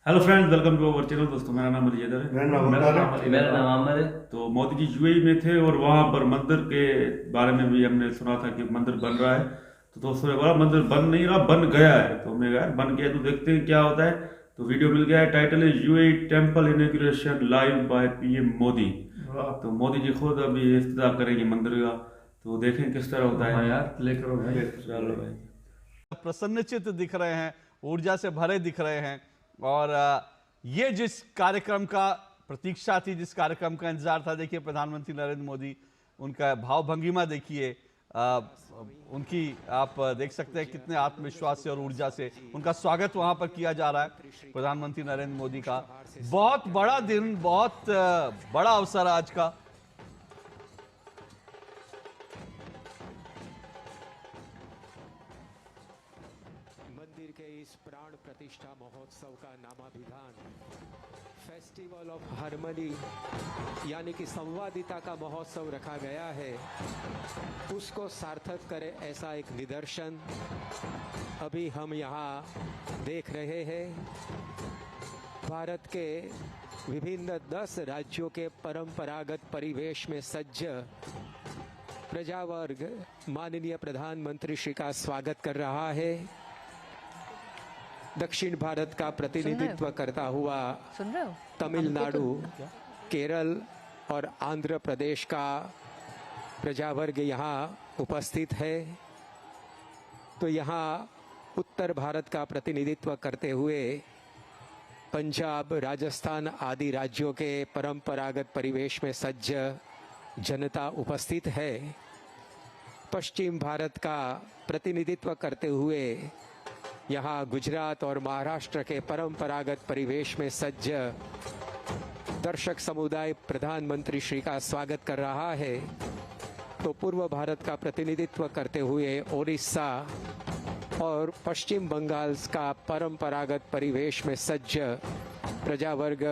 Hello friends, welcome to our channel. दोस्तों, मेरा नाम अलीजदर है। मेरा नाम आमिर है। तो मोदी जी यूएई में थे और वहाँ पर मंदिर के बारे में भी हमने सुना था कि मंदिर बन रहा है। तो दोस्तों ने बोला मंदिर बन नहीं रहा, बन गया है। तो हमने कहा यार बन गया तो देखते हैं क्या होता है। तो वीडियो मिल गया है, टाइटल है UAE temple inauguration live by PM Modi. तो मोदी जी खुद अभी इफ्तिताह करेंगे मंदिर का। तो देखें किस तरह होता हाँ है। यार, प्ले करो भाई। चलो भाई। प्रसन्नचित्त दिख रहे हैं, ऊर्जा से भरे दिख रहे हैं। और ये जिस कार्यक्रम का प्रतीक्षा थी, जिस कार्यक्रम का इंतजार था, देखिए प्रधानमंत्री नरेंद्र मोदी, उनका भाव भंगिमा देखिए। उनकी आप देख सकते हैं कितने आत्मविश्वास से और ऊर्जा से उनका स्वागत वहां पर किया जा रहा है प्रधानमंत्री नरेंद्र मोदी का। बहुत बड़ा दिन, बहुत बड़ा अवसर आज का। मंदिर के इस प्राण प्रतिष्ठा महोत्सव का नामाभिधान फेस्टिवल ऑफ हार्मनी यानी कि संवादिता का महोत्सव रखा गया है। उसको सार्थक करे ऐसा एक निदर्शन अभी हम यहाँ देख रहे हैं। भारत के विभिन्न 10 राज्यों के परंपरागत परिवेश में सज्ज प्रजावर्ग माननीय प्रधानमंत्री श्री का स्वागत कर रहा है। दक्षिण भारत का प्रतिनिधित्व करता हुआ सुन रहे हो? तमिलनाडु, केरल और आंध्र प्रदेश का प्रजावर्ग यहाँ उपस्थित है। तो यहाँ उत्तर भारत का प्रतिनिधित्व करते हुए पंजाब, राजस्थान आदि राज्यों के परंपरागत परिवेश में सज्ज जनता उपस्थित है। पश्चिम भारत का प्रतिनिधित्व करते हुए यहाँ गुजरात और महाराष्ट्र के परंपरागत परिवेश में सज्ज दर्शक समुदाय प्रधानमंत्री श्री का स्वागत कर रहा है। तो पूर्व भारत का प्रतिनिधित्व करते हुए ओडिशा और पश्चिम बंगाल का परंपरागत परिवेश में सज्ज प्रजावर्ग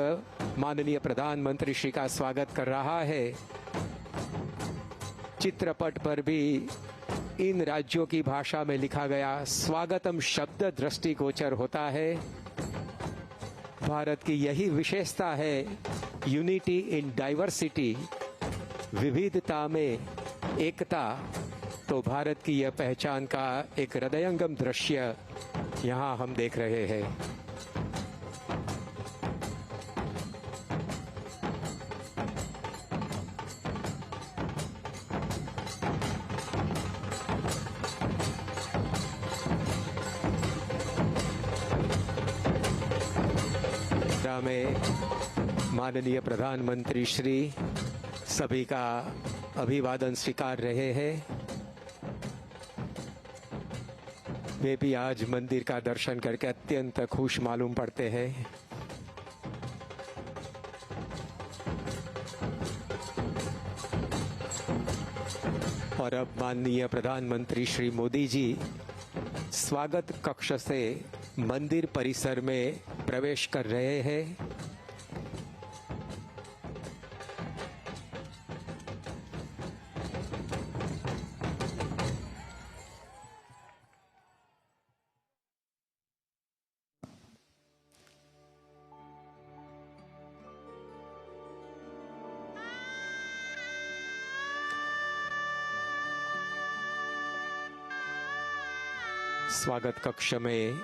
माननीय प्रधानमंत्री श्री का स्वागत कर रहा है। चित्रपट पर भी इन राज्यों की भाषा में लिखा गया स्वागतम शब्द दृष्टिगोचर होता है। भारत की यही विशेषता है, यूनिटी इन डाइवर्सिटी, विविधता में एकता। तो भारत की यह पहचान का एक हृदयंगम दृश्य यहाँ हम देख रहे हैं। में माननीय प्रधानमंत्री श्री सभी का अभिवादन स्वीकार रहे हैं। वे भी आज मंदिर का दर्शन करके अत्यंत खुश मालूम पड़ते हैं। और अब माननीय प्रधानमंत्री श्री मोदी जी स्वागत कक्ष से मंदिर परिसर में प्रवेश कर रहे हैं। स्वागत कक्ष में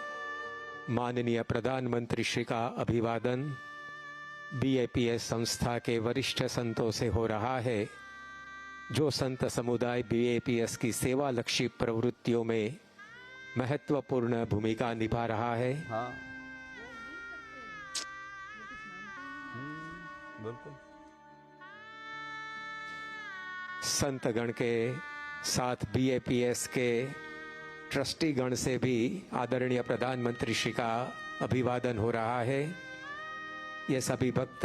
माननीय प्रधानमंत्री श्री का अभिवादन बीएपीएस संस्था के वरिष्ठ संतों से हो रहा है, जो संत समुदाय बीएपीएस की सेवा लक्षी प्रवृत्तियों में महत्वपूर्ण भूमिका निभा रहा है। हाँ, बिल्कुल। संतगण के साथ बीएपीएस के ट्रस्टी गण से भी आदरणीय प्रधानमंत्री श्री का अभिवादन हो रहा है। ये सभी भक्त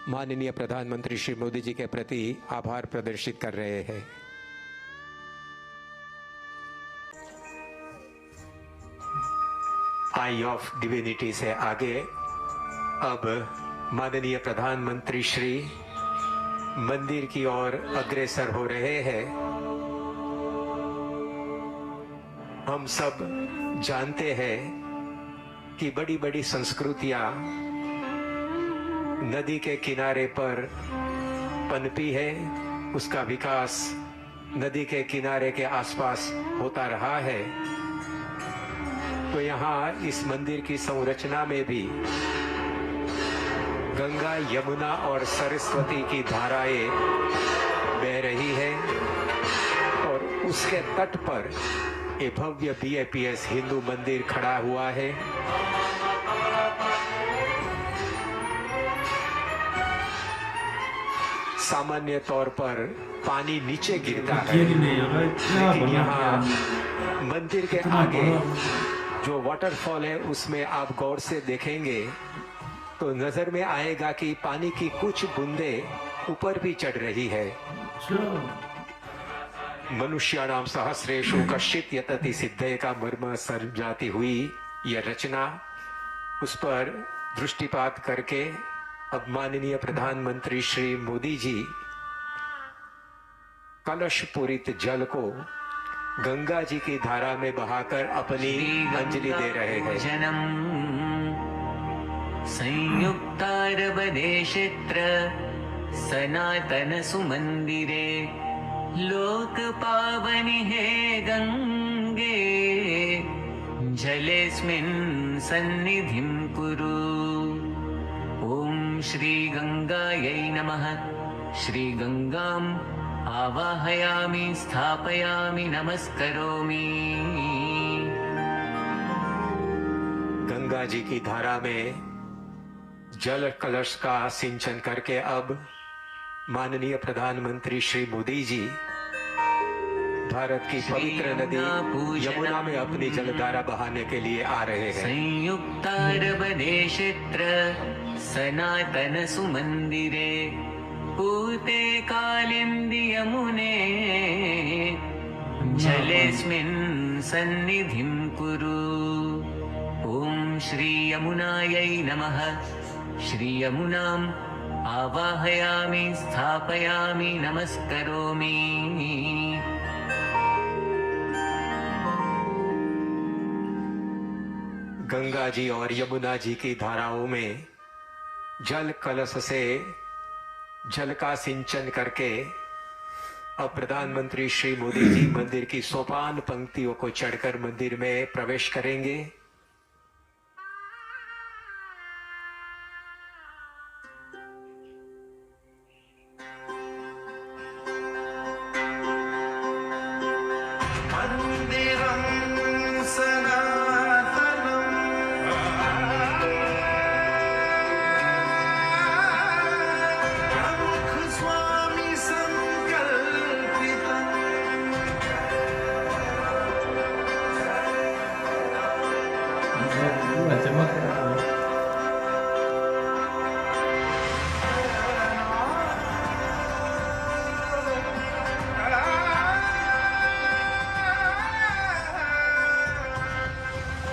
माननीय प्रधानमंत्री श्री मोदी जी के प्रति आभार प्रदर्शित कर रहे हैं। आई ऑफ डिविनिटी से आगे अब माननीय प्रधानमंत्री श्री मंदिर की ओर अग्रसर हो रहे हैं। हम सब जानते हैं कि बड़ी बड़ी संस्कृतियां नदी के किनारे पर पनपी है, उसका विकास नदी के किनारे के आसपास होता रहा है। तो यहाँ इस मंदिर की संरचना में भी गंगा, यमुना और सरस्वती की धाराएं बह रही है और उसके तट पर एक भव्य बीएपीएस हिंदू मंदिर खड़ा हुआ है। सामान्य तौर पर पानी नीचे गिरता है, लेकिन यहाँ मंदिर के आगे जो वाटरफॉल है उसमें आप गौर से देखेंगे तो नजर में आएगा कि पानी की कुछ बूंदें ऊपर भी चढ़ रही है। मनुष्याणाम सहस्रेषु कश्चित् यतति सिद्धे का मर्म समझाती हुई यह रचना, उस पर दृष्टिपात करके अब माननीय प्रधानमंत्री श्री मोदी जी कलश पूरित जल को गंगा जी की धारा में बहाकर अपनी अंजलि दे रहे हैं। संयुक्तारबदेशत्र सनातन सुमंदिरे लोक पावनि हे गंगे जलेस्मिन् सन्निधिं कुरु। ओम श्री गंगायै नमः। श्री गंगाम् आवाहयामि, स्थापयामि, नमस्करोमि। गंगा जी की धारा में जल कलश का सिंचन करके अब माननीय प्रधानमंत्री श्री मोदी जी भारत की पवित्र नदी यमुना में अपनी जलधारा बहाने के लिए आ रहे हैं। संयुक्तारबदेशत्र सनातन सुमंदिरे पूते कालिंदी यमुने जलेस्मिन् सन्निधिं कुरु। ओम श्री यमुनायै नमः। श्री यमुनाम् आवाहयामि, स्थापयामि, नमस्करोमि। गंगा जी और यमुना जी की धाराओं में जल कलश से जल का सिंचन करके अब प्रधानमंत्री श्री मोदी जी मंदिर की सोपान पंक्तियों को चढ़कर मंदिर में प्रवेश करेंगे।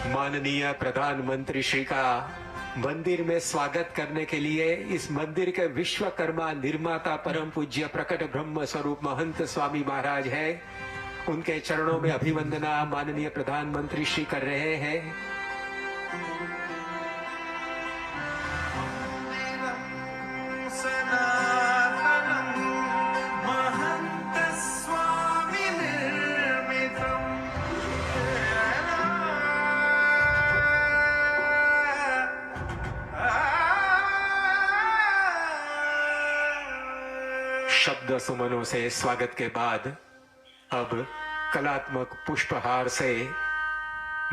माननीय प्रधानमंत्री श्री का मंदिर में स्वागत करने के लिए इस मंदिर के विश्वकर्मा निर्माता परम पूज्य प्रकट ब्रह्म स्वरूप महंत स्वामी महाराज है, उनके चरणों में अभिवंदना माननीय प्रधानमंत्री श्री कर रहे हैं। शब्द सुमनों से स्वागत के बाद अब कलात्मक पुष्पहार से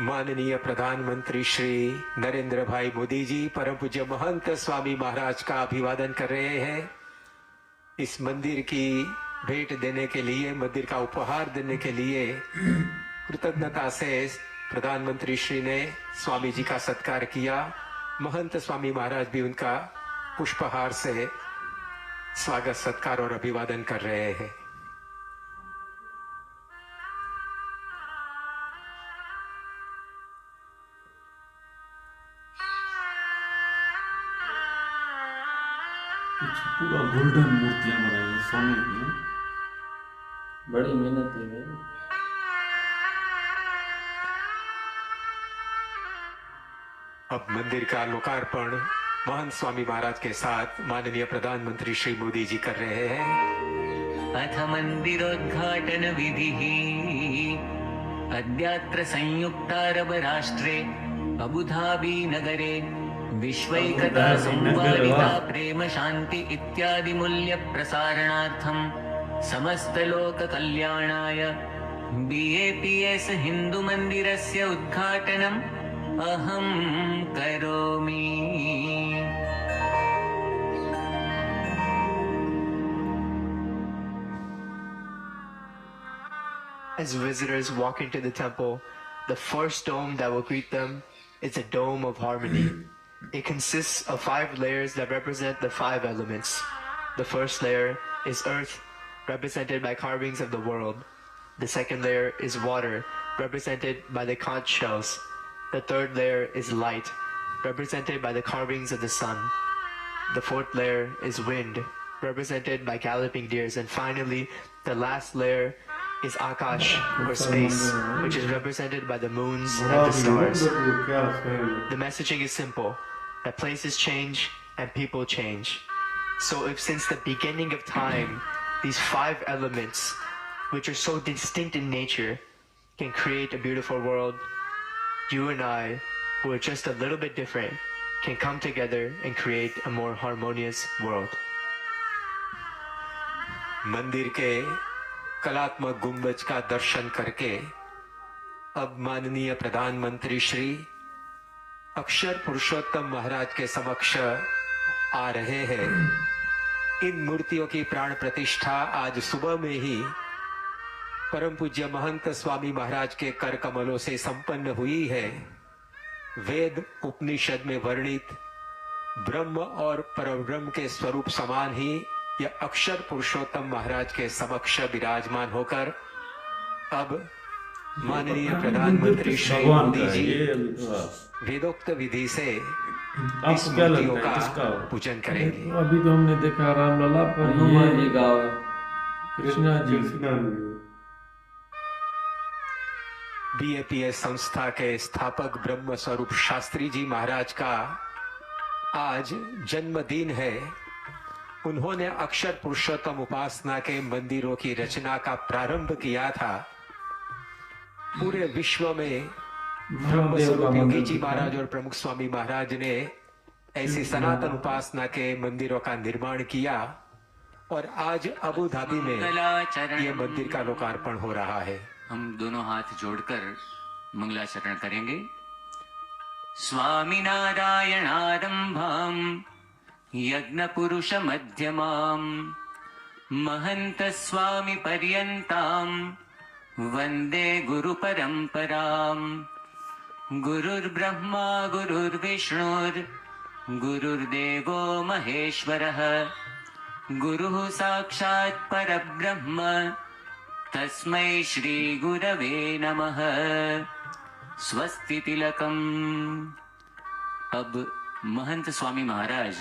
माननीय प्रधानमंत्री श्री नरेंद्र भाई मोदी जी परम पूज्य महंत स्वामी महाराज का अभिवादन कर रहे हैं। इस मंदिर की भेंट देने के लिए, मंदिर का उपहार देने के लिए कृतज्ञता से प्रधानमंत्री श्री ने स्वामी जी का सत्कार किया। महंत स्वामी महाराज भी उनका पुष्पहार से स्वागत, सत्कार और अभिवादन कर रहे हैं। पूरा गोल्डन मूर्तियां बनाई हैं, सोने की हैं। बड़ी मेहनत है भाई। अब मंदिर का लोकार्पण महंत स्वामी महाराज के साथ माननीय प्रधानमंत्री श्री मोदी जी कर रहे हैं। अथ मंदिरोद्घाटन विधिः अद्यात्र संयुक्तारब राष्ट्रे अबुधाबी नगरे विश्वैकता संवादिता प्रेम शांति इत्यादि मूल्य प्रसारणार्थम समस्त लोक कल्याणाय BAPS हिंदू मंदिरस्य उद्घाटनम् अहं करोमि। As visitors walk into the temple, the first dome that will greet them is a dome of harmony. It consists of 5 layers that represent the 5 elements. The first layer is earth, represented by carvings of the world. The second layer is water, represented by the conch shells. The third layer is light, represented by the carvings of the sun. The fourth layer is wind, represented by galloping deers. And finally, the last layer is Akash, or space, which is represented by the moons and the stars. The messaging is simple, that places change and people change. So if since the beginning of time, these 5 elements, which are so distinct in nature, can create a beautiful world, you and I, who are just a little bit different, can come together and create a more harmonious world. मंदिर के कलात्मक गुंबज का दर्शन करके अब माननीय प्रधानमंत्री श्री अक्षर पुरुषोत्तम महाराज के समक्ष आ रहे हैं। इन मूर्तियों की प्राण प्रतिष्ठा आज सुबह में ही परम पूज्य महंत स्वामी महाराज के कर कमलों से संपन्न हुई है। वेद उपनिषद में वर्णित ब्रह्म और परब्रह्म के स्वरूप समान ही यह अक्षर पुरुषोत्तम महाराज के समक्ष विराजमान होकर अब माननीय प्रधानमंत्री श्री मोदी जी वेदोक्त विधि से इस मूर्तियों का पूजन करेंगे। अभी तो हमने देखा रामलला पर हनुमान जी का कृष्णा जी BAPS संस्था के स्थापक ब्रह्म स्वरूप शास्त्री जी महाराज का आज जन्मदिन है। उन्होंने अक्षर पुरुषोत्तम उपासना के मंदिरों की रचना का प्रारंभ किया था। पूरे विश्व में ब्रह्म स्वरूप योगी जी महाराज और प्रमुख स्वामी महाराज ने ऐसी सनातन उपासना के मंदिरों का निर्माण किया और आज अबू धाबी में यह मंदिर का लोकार्पण हो रहा है। हम दोनों हाथ जोड़कर मंगलाचरण करेंगे। स्वामी नारायणारंभम यज्ञ पुरुष मध्यमाम महंत स्वामी पर्यंताम वंदे गुरु परंपराम। गुरुर्ब्रह्मा गुरुर्विष्णुर् गुरुर्देवो महेश्वरः गुरुः साक्षात् परब्रह्म तस्मै श्री गुरवे नमः। स्वस्ति तिलकम। अब महंत स्वामी महाराज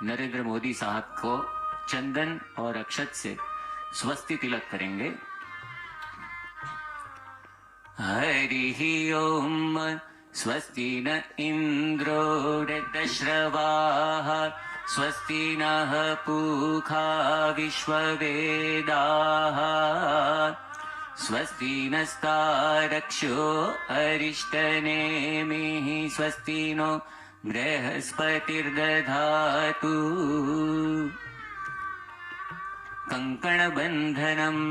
नरेंद्र मोदी साहब को चंदन और अक्षत से स्वस्ति तिलक करेंगे। हरि ओम। स्वस्ति न इंद्रो वृद्धश्रवाः स्वस्ति नः पूषा विश्ववेदाः स्वस्ति नस्तारक्षो अरिष्टनेमिः स्वस्ति नो बृहस्पतिर्दधातु। कंकणबन्धनम्।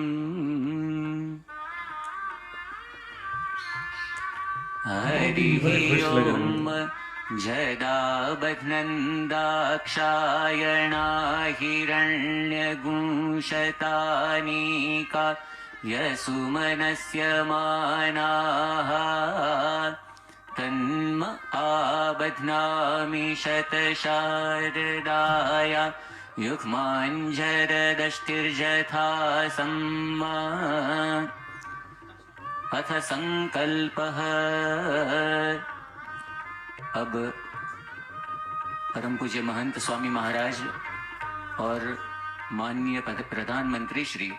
हरिः ओम। जदा बध्नन्दाक्षायणा हिरण्यगुंशतानीका यसुमनस्य मानाः तन्म आबध्नामि शतशारदाया युग्माञ्जरदष्टिर्यथा सम्मा। अथ संकल्पः। अब परम पूज्य महंत स्वामी महाराज और माननीय प्रधानमंत्री श्री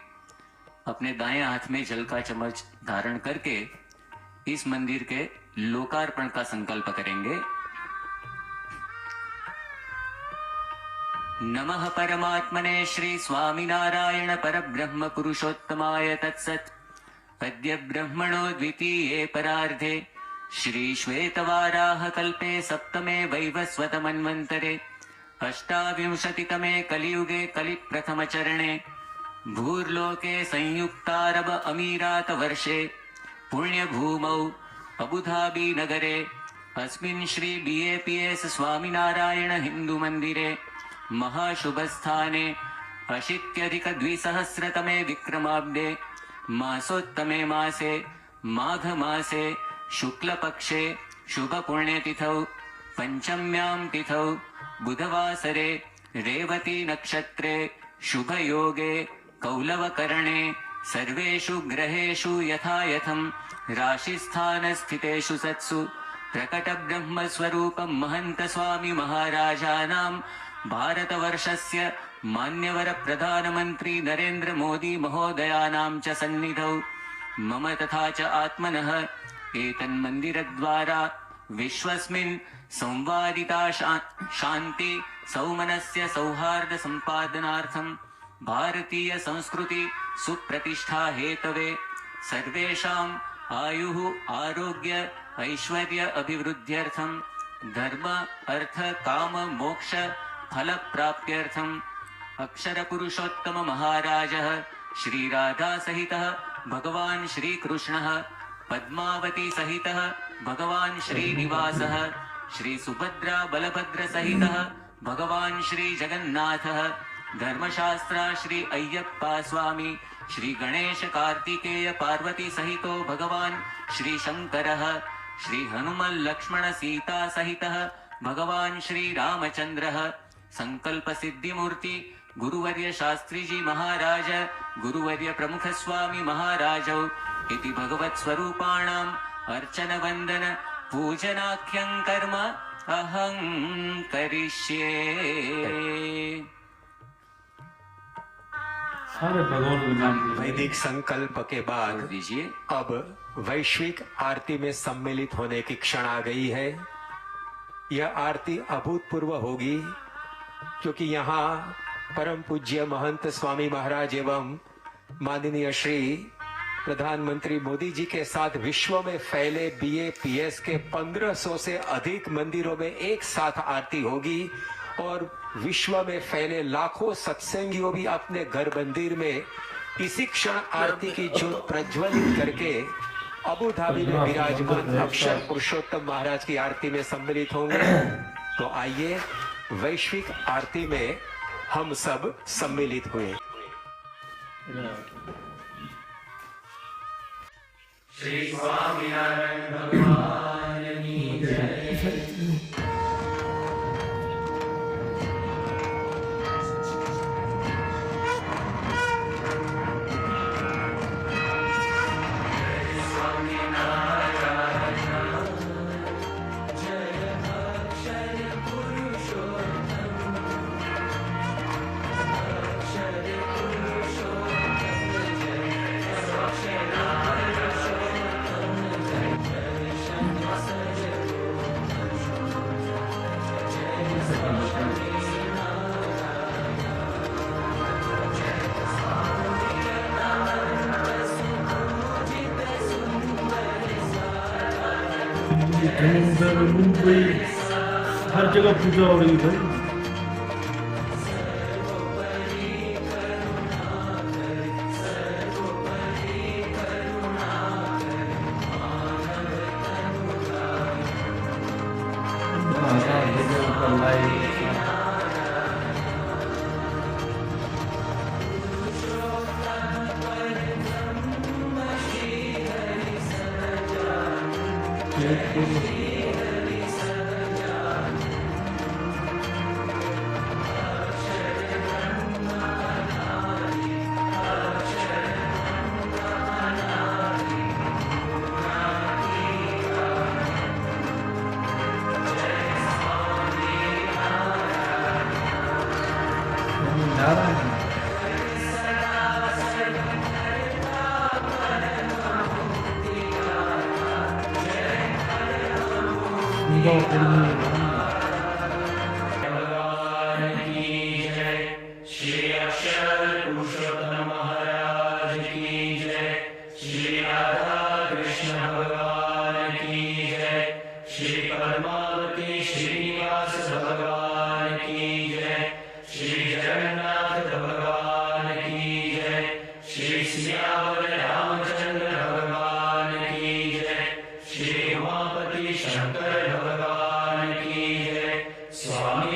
अपने दाएं हाथ में जल का चम्मच धारण करके इस मंदिर के लोकार्पण का संकल्प करेंगे। नमः परमात्मने श्री स्वामिनारायण परब्रह्म पुरुषोत्तमाय तत्सत्। अद्य ब्रह्मणो द्वितीये परार्धे श्री श्वेतवाराह कल्पे सप्तमे वैवस्वत मन्वन्तरे अष्टाविंशतितमे कलियुगे कलिप्रथमचरणे भूर्लोके संयुक्तारब अमीरात वर्षे पुण्यभूमौ अबुधाबी नगरे अस्मिन् श्री BAPS स्वामिनारायण हिंदू मंदिरे महाशुभस्थाने अशीत्यधिकद्विसहस्रतमे विक्रमाब्दे मासोत्तमे मासे माघ मासे शुक्लपक्षे शुभपुण्यतिथौ पंचम्यां तिथौ बुधवासरे रेवती नक्षत्रे शुभयोगे कौलवकरणे सर्वेषु ग्रहेषु यथायथं राशिस्थानस्थितेषु सत्सु प्रकटब्रह्मस्वरूपं महन्त स्वामी महाराजानां भारतवर्षस्य मान्यवर प्रधानमन्त्री नरेन्द्र मोदी महोदयानां च सन्निधौ मम तथा च आत्मनः एतन्मन्दिरद्वारा विश्वस्मिन् संवादिता शान्ति सौमनस्य सौहार्द सम्पादनार्थं भारतीय संस्कृति सुप्रतिष्ठा हेतवे सर्वेषाम् आयुः आरोग्य ऐश्वर्य अभिवृद्ध्यर्थं धर्म अर्थ काम मोक्ष फल प्राप्त्यर्थं अक्षर पुरुषोत्तम महाराजः श्री राधा सहितः भगवान श्री कृष्णः पद्मावती सहितः भगवान श्रीनिवासः श्री सुभद्रा बलभद्र सहितः भगवान श्री जगन्नाथः धर्मशास्त्रा श्री अय्यप्पा स्वामी श्री गणेश कार्तिकेय पार्वती सहितो भगवान श्री शंकरः श्री हनुमल लक्ष्मण सीता सहितः भगवान श्री रामचंद्रः संकल्प सिद्धि मूर्ति गुरुवर्य शास्त्री जी महाराज गुरुवर्य प्रमुख स्वामी महाराजौ इति भगवत् स्वरूपाणाम् अर्चन वंदन पूजनाख्यं कर्म अहं करिष्ये। सारे भगवान के नाम लिए। वैदिक संकल्प के बाद दीजिए अब वैश्विक आरती में सम्मिलित होने की क्षण आ गई है। यह आरती अभूतपूर्व होगी क्योंकि यहाँ परम पूज्य महंत स्वामी महाराज एवं माननीय श्री प्रधानमंत्री मोदी जी के साथ विश्व में फैले BAPS के 1500 से अधिक मंदिरों में एक साथ आरती होगी और विश्व में फैले लाखों सत्संगियों भी अपने घर मंदिर में इसी क्षण आरती की ज्योत प्रज्वलित करके अबू धाबी में विराजमान अक्षर पुरुषोत्तम महाराज की आरती में सम्मिलित होंगे। तो आइए वैश्विक आरती में हम सब सम्मिलित हुए। श्री स्वामिनारायण भगवान की जय। मुंबई हर जगह पूजा हो रही है।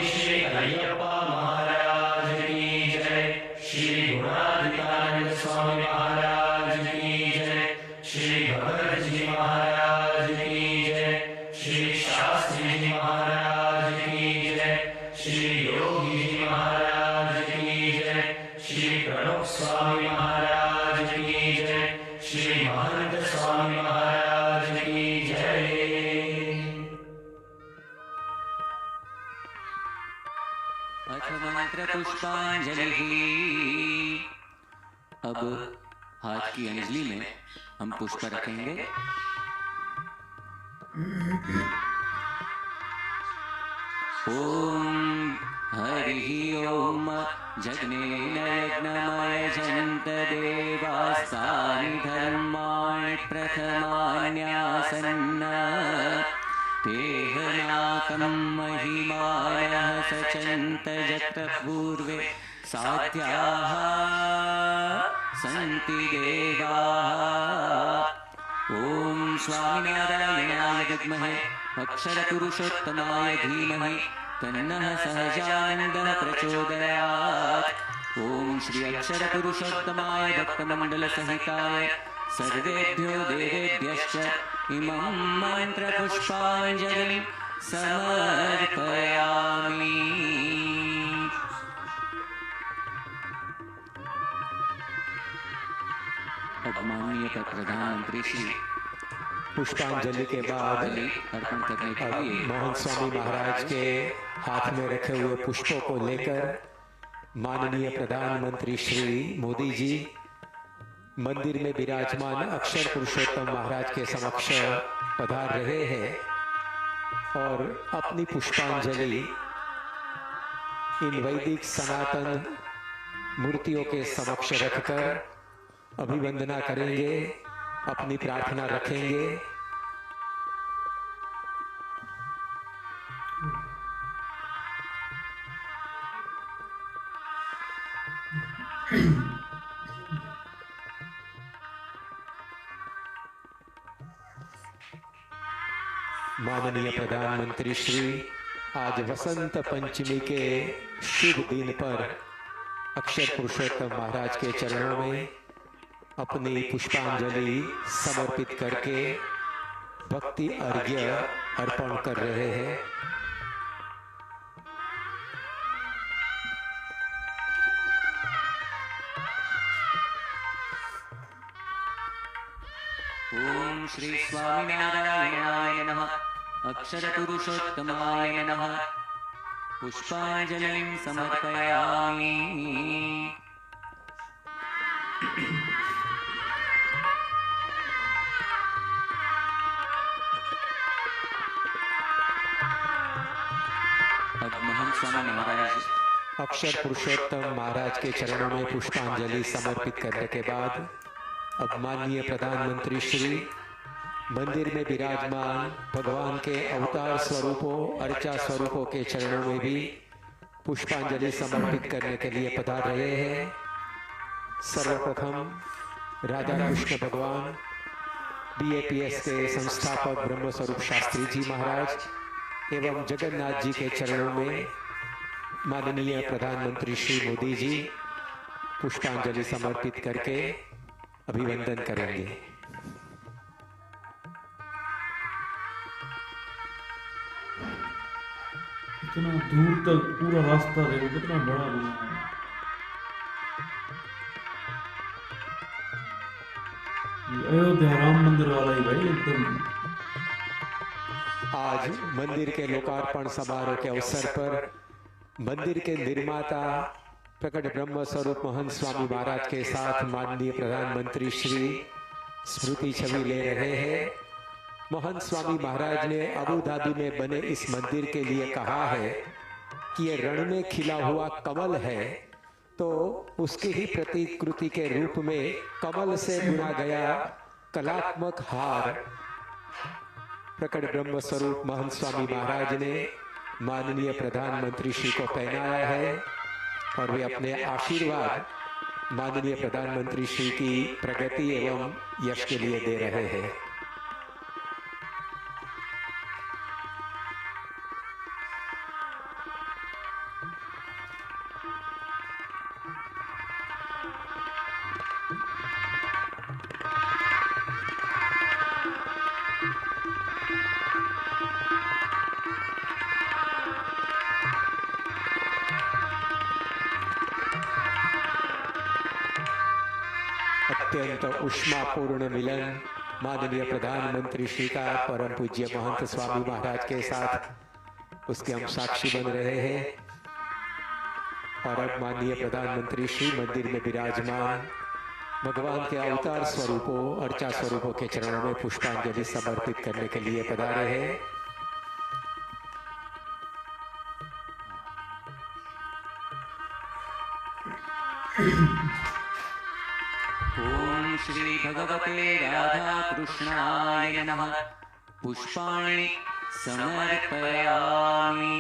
श्री अय्यप्पा महाराज की जय। श्री गुणाधिकानंद स्वामी महाराज की जय। श्री भगत जी महाराज की जय। श्री शास्त्री जी महाराज की जय। श्री योगी जी महाराज की जय। श्री प्रणव स्वामी महाराज की जय। श्री महंत स्वामी महाराज की जय। अथ मंत्र पुष्पांजलि। अब हाथ की अंजलि में हम पुष्प रखेंगे। ओम हरि ओम जग्नेन यज्ञमय जन्त देवास्तानि धर्माणि प्रथमान्यासन्न तेहनाकं महिमानः सचन्त यत्र पूर्वे साध्याः सन्ति देवाः। ओम स्वामिनारायणाय विद्महे अक्षरपुरुषोत्तमाय धीमहि तन्नः सहजानन्दः प्रचोदयात्। ओम श्री अक्षरपुरुषोत्तमाय भक्तमण्डलसहिताय सर्वेभ्यो देवेभ्यश्च इमं मन्त्रपुष्पाञ्जलिं समर्पयामि। अब माननीय प्रधानमंत्री श्री पुष्पांजलि के बाद अर्पण करने के अब लिए मोहन स्वामी महाराज के हाथ में रखे हुए पुष्पों को लेकर माननीय प्रधानमंत्री श्री मोदी जी मंदिर में विराजमान अक्षर पुरुषोत्तम महाराज के समक्ष पधार रहे हैं और अपनी पुष्पांजलि इन वैदिक सनातन मूर्तियों के समक्ष रखकर अभिवंदना करेंगे, अपनी प्रार्थना रखेंगे। माननीय प्रधानमंत्री श्री आज वसंत पंचमी के शुभ दिन पर अक्षर पुरुषोत्तम महाराज के चरणों में अपनी पुष्पांजलि समर्पित करके भक्ति अर्घ्य अर्पण कर रहे हैं। ओम श्री स्वामिनारायणाय नमः अक्षर पुरुषोत्तमाय नमः पुष्पांजलिं समर्पयामि। अब महंत स्वामी महाराज अक्षर पुरुषोत्तम महाराज के चरणों में पुष्पांजलि समर्पित करने के बाद अब माननीय प्रधानमंत्री श्री मंदिर में विराजमान भगवान के अवतार स्वरूपों अर्चा स्वरूपों के चरणों में भी पुष्पांजलि समर्पित करने के लिए पधार रहे हैं। सर्वप्रथम राधा कृष्ण भगवान BAPS के संस्थापक ब्रह्मस्वरूप शास्त्री जी महाराज एवं जगन्नाथ जी के चरणों में माननीय प्रधानमंत्री श्री मोदी जी पुष्पांजलि समर्पित करके अभिवंदन करेंगे। इतना दूर तक पूरा रास्ता देखो कितना बड़ा बना है। ये अयोध्या राम मंदिर वाला ही भाई एकदम। आज मंदिर के लोकार्पण समारोह के अवसर पर मंदिर के निर्माता प्रकट ब्रह्म स्वरूप मोहन स्वामी महाराज के साथ माननीय प्रधानमंत्री श्री स्मृति छवि ले रहे हैं। मोहन स्वामी महाराज ने अबू धाबी में बने इस मंदिर के लिए कहा है कि ये रण में खिला हुआ कमल है, तो उसकी ही प्रतिकृति के रूप में कमल से बुना गया कलात्मक हार प्रकट ब्रह्म स्वरूप मोहन स्वामी महाराज ने माननीय प्रधानमंत्री श्री को पहनाया है और वे अपने आशीर्वाद माननीय प्रधानमंत्री श्री की प्रगति एवं यश के लिए दे रहे हैं। अत्यंत उष्मापूर्ण मिलन माननीय प्रधानमंत्री श्री का परम पूज्य महंत स्वामी महाराज के साथ उसके हम साक्षी बन रहे हैं। और अब माननीय प्रधानमंत्री श्री मंदिर में विराजमान भगवान के अवतार स्वरूपों अर्चा स्वरूपों के चरणों में पुष्पांजलि समर्पित करने के लिए पधारे हैं। ओम श्री भगवते राधा कृष्णाय नमः। पुष्पाणि समर्पयामि।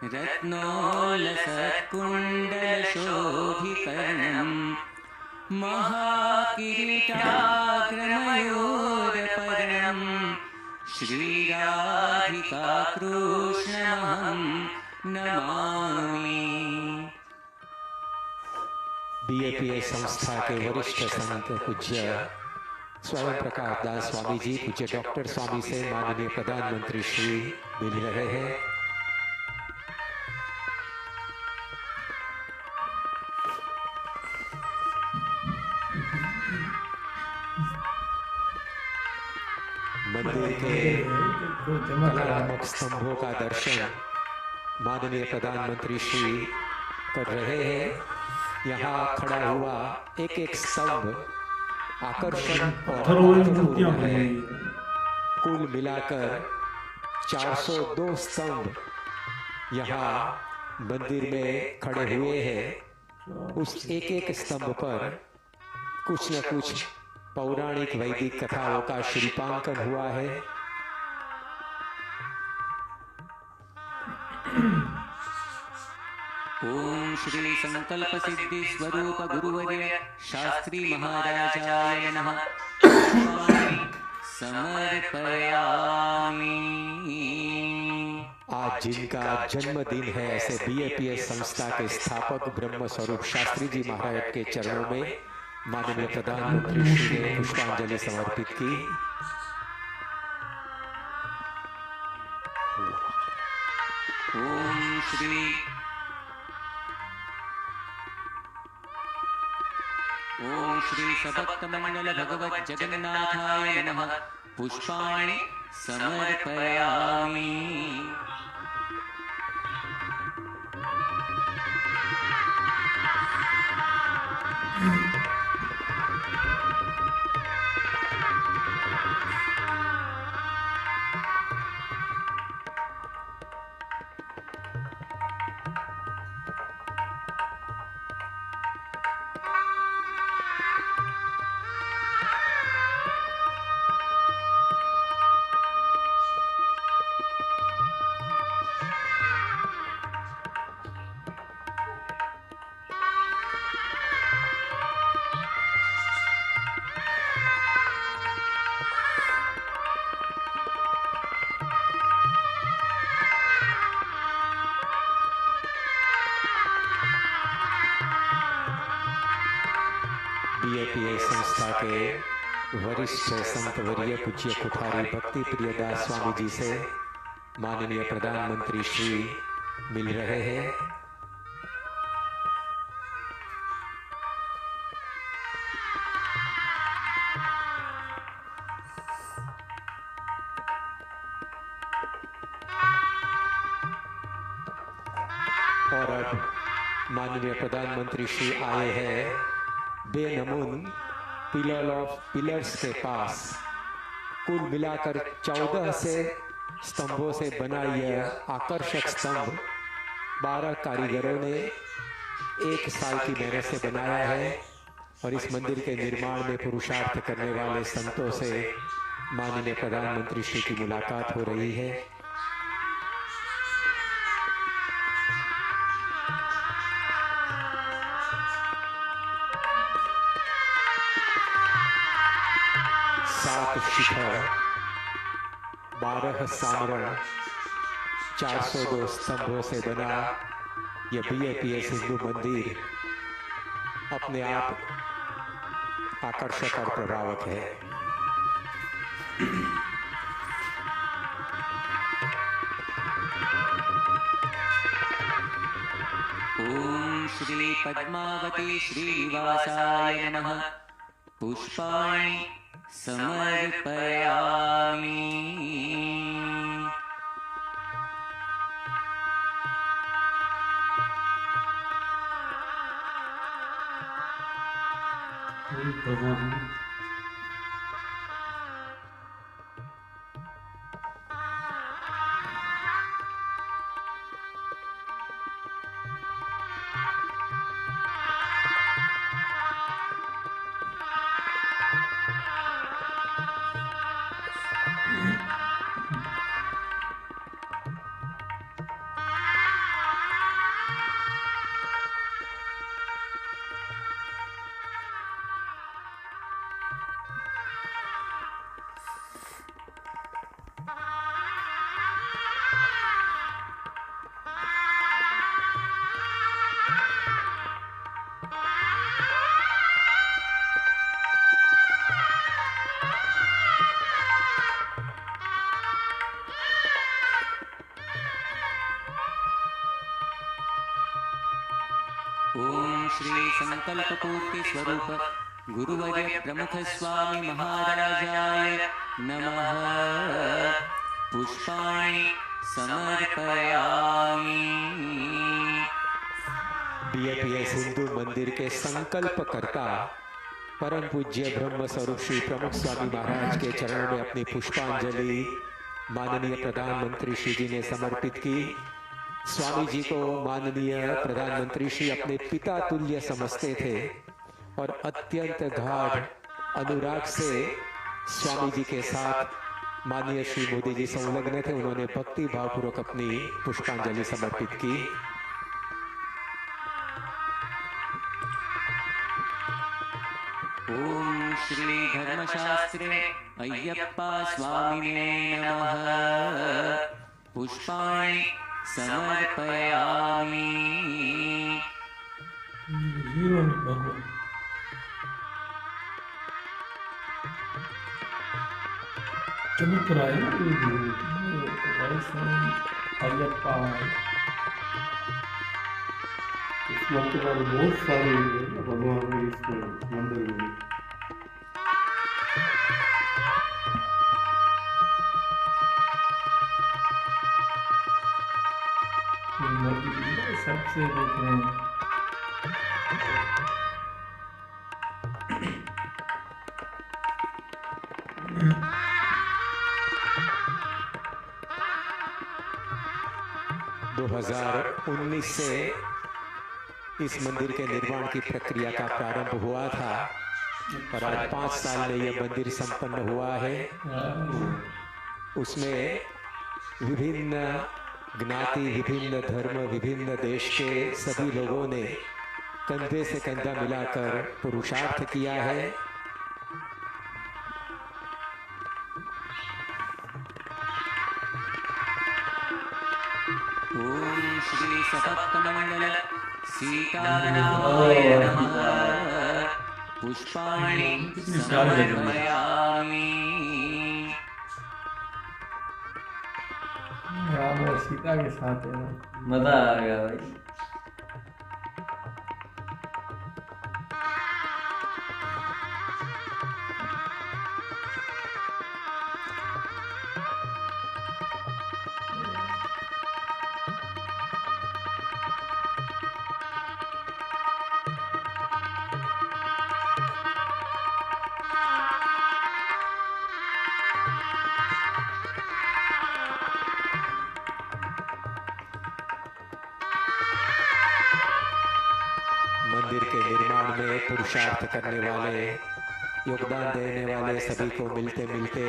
रत्नोलसत्कुण्डलशोभिकर्णं महाकिरीटाग्रमयूरपर्णं श्रीराधिकाकृष्णमहं नमामि। बीएपीए संस्था के वरिष्ठ संत पूज्य स्वयं प्रकाश दास स्वामी जी पूज्य डॉक्टर स्वामी से माननीय प्रधानमंत्री श्री मिल रहे हैं। मंदिर के कलात्मक स्तंभों का दर्शन माननीय प्रधानमंत्री श्री कर रहे हैं। यहाँ खड़ा हुआ एक एक स्तंभ आकर्षण और महत्वपूर्ण है। कुल मिलाकर 402 स्तंभ यहाँ मंदिर में खड़े हुए हैं। उस एक एक स्तंभ पर कुछ न कुछ पौराणिक वैदिक कथाओं का शिल्पांकन हुआ है। ओम श्री संकल्प सिद्धि स्वरूप गुरुवर्य शास्त्री महाराजाय नमः। समर्पयामि। आज जिनका जन्मदिन है ऐसे बीएपीएस संस्था के स्थापक ब्रह्म स्वरूप शास्त्री जी महाराज के चरणों में माननीय प्रधानमंत्री श्री ने पुष्पांजलि समर्पित की। ओम श्री सभक्त मंगल भगवत जगन्नाथाय नमः। पुष्पाणि समर्पयामि। बीएपीए संस्था के वरिष्ठ संत वर्य पूज्य कुठारी भक्ति प्रियदास स्वामी जी से माननीय प्रधानमंत्री श्री मिल रहे हैं। और अब माननीय प्रधानमंत्री श्री आए हैं बेनमून पिलर्स के पास। कुल मिलाकर 14 से स्तंभों से बना यह आकर्षक स्तंभ 12 कारीगरों ने 1 साल की मेहनत से बनाया है। और इस मंदिर के निर्माण में पुरुषार्थ करने वाले संतों से माननीय प्रधानमंत्री श्री की मुलाकात हो रही है। 7 शिखर, 12 सामरण, 402 स्तंभों से बना यह BAPS हिंदू मंदिर अपने आप आकर्षक और प्रभावक है। ॐ श्री पद्मावती श्रीनिवासाय नमः। पुष्पाणि समर्पयामि। ओम श्री संकल्प पूर्ति स्वरूप गुरुवर्य प्रमुख स्वामी महाराजाय नमः। पुष्पाणि समर्पयामि। BAPS हिंदू मंदिर के संकल्पकर्ता परम पूज्य ब्रह्म स्वरूप श्री प्रमुख स्वामी महाराज के चरणों में अपनी पुष्पांजलि माननीय प्रधानमंत्री श्री जी ने समर्पित की। स्वामी जी को माननीय प्रधानमंत्री श्री अपने पिता तुल्य समझते थे और अत्यंत गाढ़ अनुराग से स्वामी जी के साथ माननीय श्री मोदी जी संलग्न थे। उन्होंने भक्ति भावपूर्वक अपनी पुष्पांजलि समर्पित की। ओम श्री धर्मशास्त्रे अय्यप्पा स्वामिने नमः। पुष्पाणि समर्पयामि। जीवन भगवान चमत्कार अयप्पा इस मौके पर बहुत सारे भगवान इस मंदिर में सबसे देख रहे हैं। दो 2019 से इस मंदिर के निर्माण की प्रक्रिया का प्रारंभ हुआ था और आज 5 साल में यह मंदिर संपन्न हुआ है। उसमें विभिन्न ज्ञाति, विभिन्न धर्म, विभिन्न देश के सभी लोगों ने कंधे से कंधा मिलाकर पुरुषार्थ किया है। ओम श्री सपत्तमंडल सीतारामाय नमः। पुष्पाणि समर्पयामि। राम और सीता के साथ है ना, मजा आ गया भाई। मंदिर के निर्माण में पुरुषार्थ करने वाले, योगदान देने वाले सभी को मिलते मिलते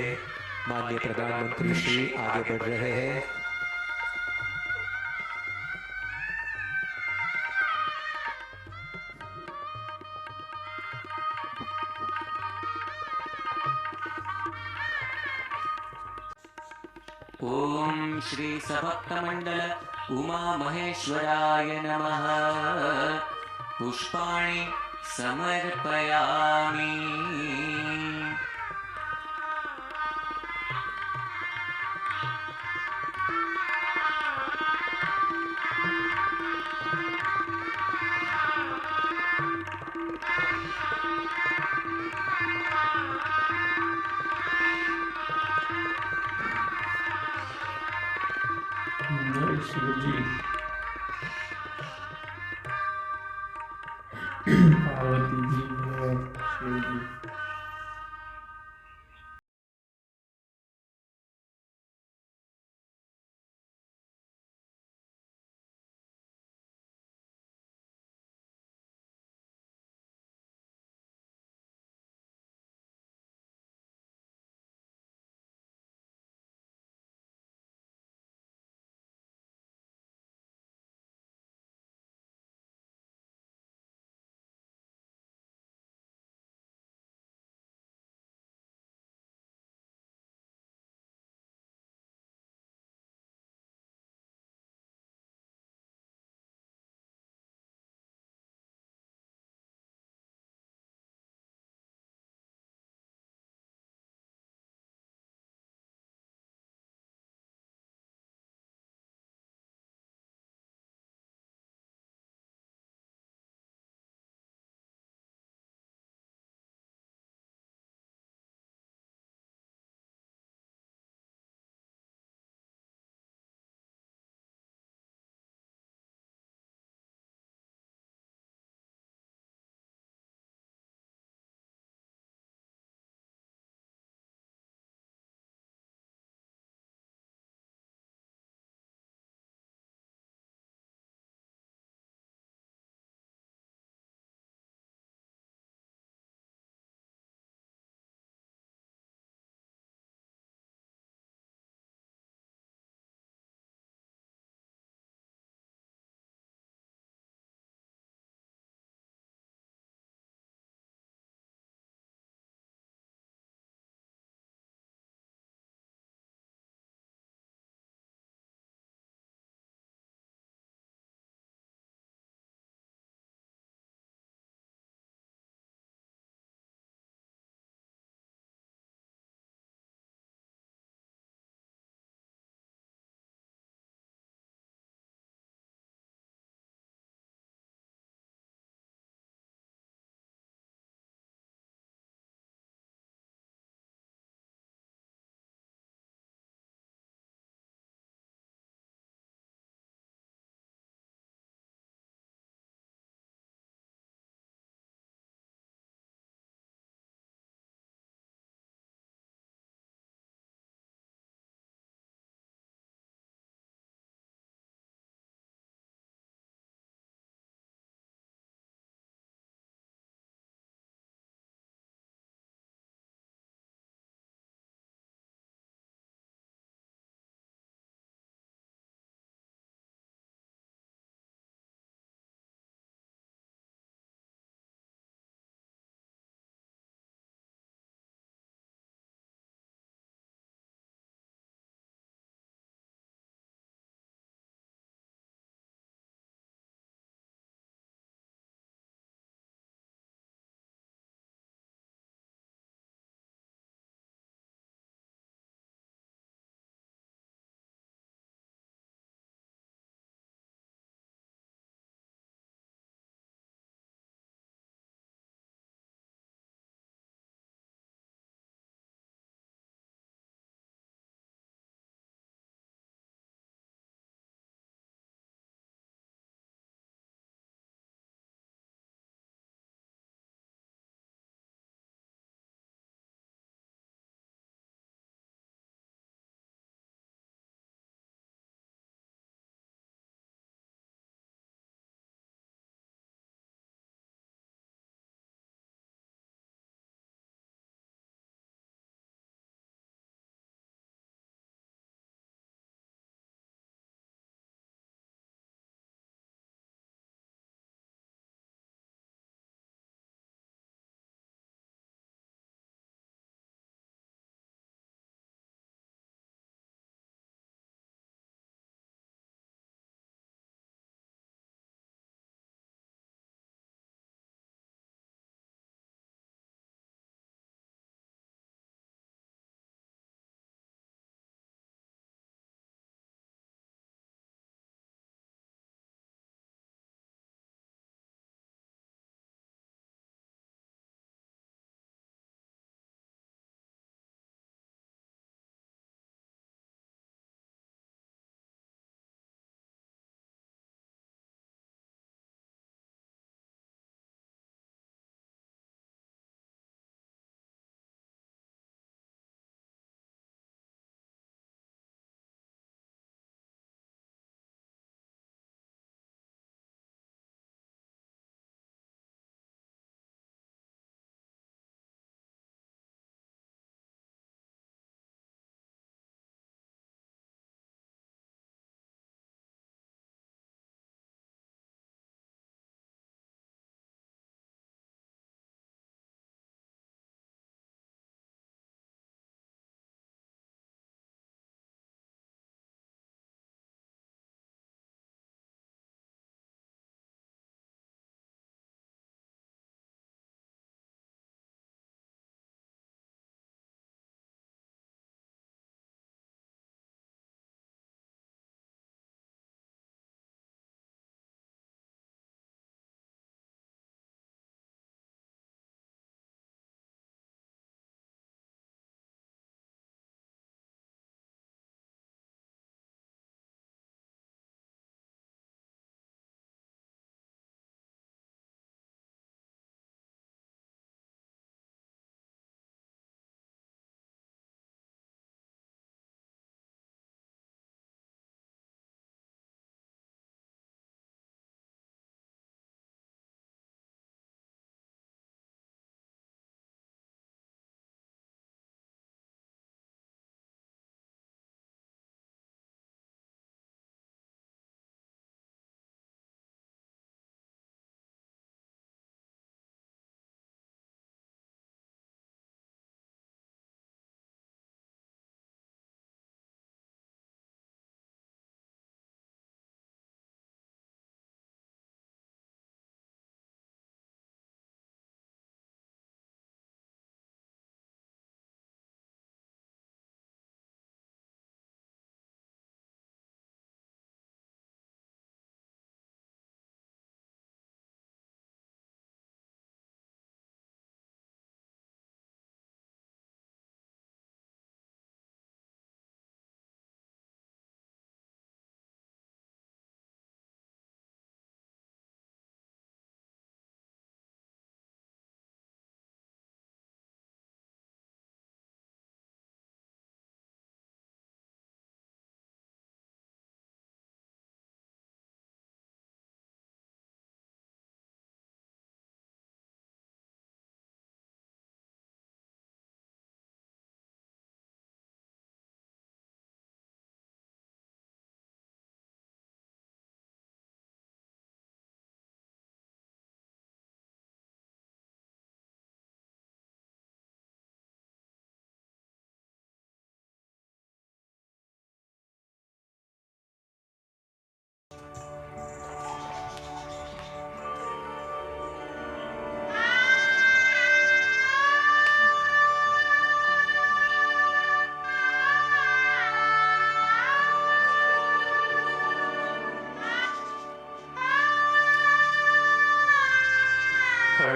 माननीय प्रधानमंत्री श्री आगे बढ़ रहे हैं। ॐ श्री सभक्तमण्डल उमामहेश्वराय नमः। पुष्पाणि समर्पयामि। जय शिव जी। पार्वती जी और शिव जी।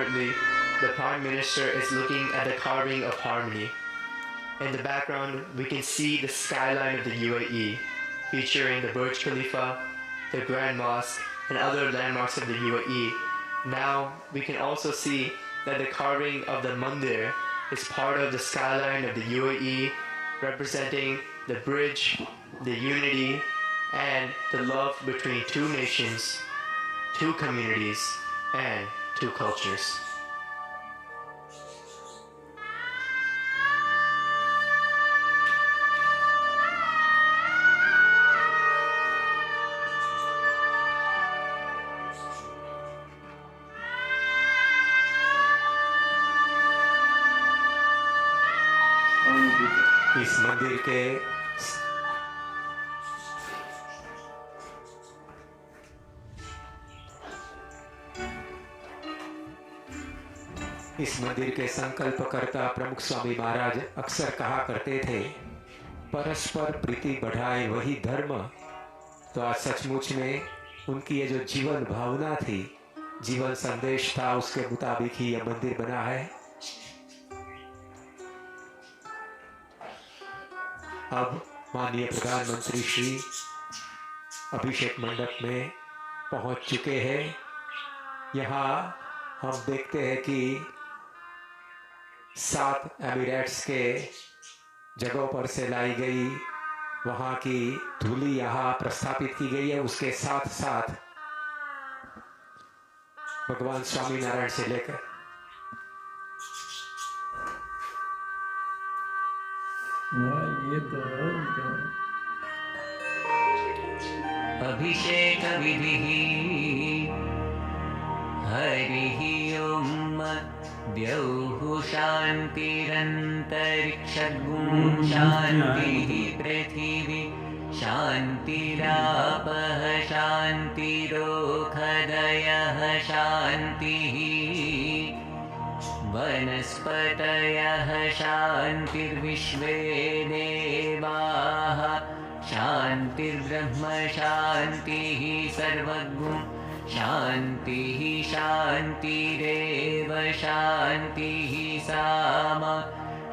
currently, the Prime Minister is looking at the carving of harmony. In the background, we can see the skyline of the UAE, featuring the Burj Khalifa, the Grand Mosque, and other landmarks of the UAE. Now, we can also see that the carving of the Mandir is part of the skyline of the UAE, representing the bridge, the unity, and the love between two nations, two communities, and two cultures. इस मंदिर के संकल्पकर्ता प्रमुख स्वामी महाराज अक्सर कहा करते थे, परस्पर प्रीति बढ़ाए वही धर्म। तो आज सचमुच में उनकी ये जो जीवन भावना थी, जीवन संदेश था, उसके मुताबिक ही यह मंदिर बना है। अब माननीय प्रधानमंत्री श्री अभिषेक मंडप में पहुंच चुके हैं। यहाँ हम देखते हैं कि 7 एमिरेट्स के जगहों पर से लाई गई वहाँ की धूली यहाँ प्रस्थापित की गई है। उसके साथ साथ भगवान स्वामीनारायण से लेकर ये तो अभिषेक विधिः हरिः ओम् द्यौः शान्तिरन्तरिक्षगुं शान्तिः पृथिवी शान्तिरापः शान्तिरोषधयः शान्तिः वनस्पतयः शान्तिर्विश्वे देवाः शान्तिर्ब्रह्म शान्तिः सर्वगुं शान्तिः शान्तिरेव शान्तिः सामा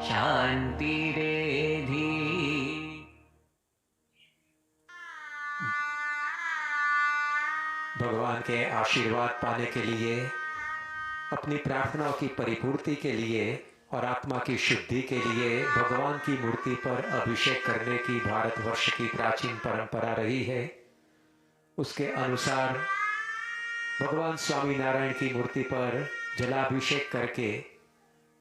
शान्तिरेधि। भगवान के आशीर्वाद पाने के लिए, अपनी प्रार्थनाओं की परिपूर्ति के लिए और आत्मा की शुद्धि के लिए भगवान की मूर्ति पर अभिषेक करने की भारतवर्ष की प्राचीन परंपरा रही है। उसके अनुसार भगवान स्वामीनारायण की मूर्ति पर जलाभिषेक करके